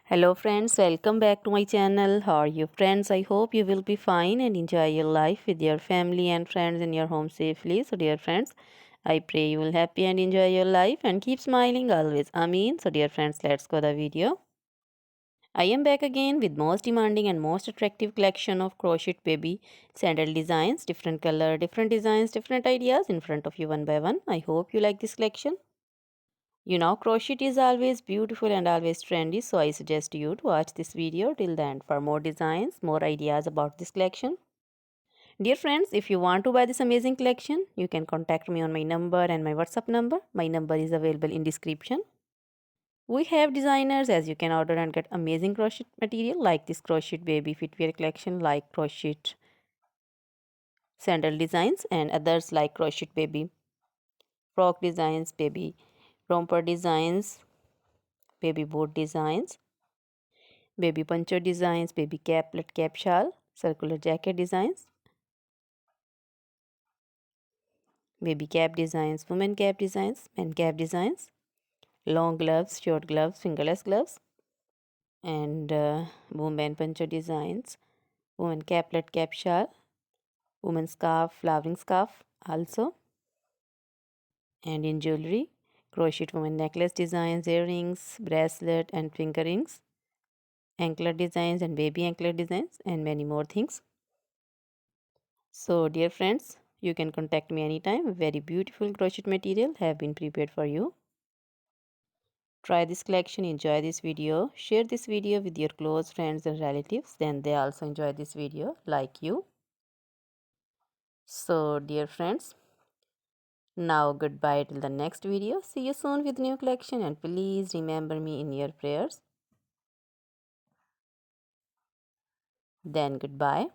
Hello friends, welcome back to my channel. How are you friends? I hope you will be fine and enjoy your life with your family and friends in your home safely. So dear friends, I pray you will happy and enjoy your life and keep smiling always. Amen. So dear friends, let's go the video. I am back again with most demanding and most attractive collection of crochet baby sandal designs, different color, different designs, different ideas in front of you one by one. I hope you like this collection. You know, crochet is always beautiful and always trendy, so I suggest you to watch this video till the end for more designs, more ideas about this collection. Dear friends, if you want to buy this amazing collection, you can contact me on my number and my WhatsApp number. My number is available in description. We have designers as you can order and get amazing crochet material like this crochet baby footwear collection, like crochet sandal designs and others like crochet baby frock designs, baby romper designs, baby boot designs, baby poncho designs, baby caplet cap shawl, circular jacket designs, baby cap designs, women cap designs, men cap designs, long gloves, short gloves, fingerless gloves, and women poncho designs, woman caplet cap shawl, woman scarf, flowering scarf also, and in jewelry, crochet woman necklace designs, earrings, bracelet, and finger rings, anklet designs, and baby anklet designs, and many more things. So, dear friends, you can contact me anytime. Very beautiful crochet material have been prepared for you. Try this collection, enjoy this video, share this video with your close friends and relatives. Then they also enjoy this video like you. So, dear friends, now goodbye till the next video. See you soon with new collection and please remember me in your prayers. Then goodbye.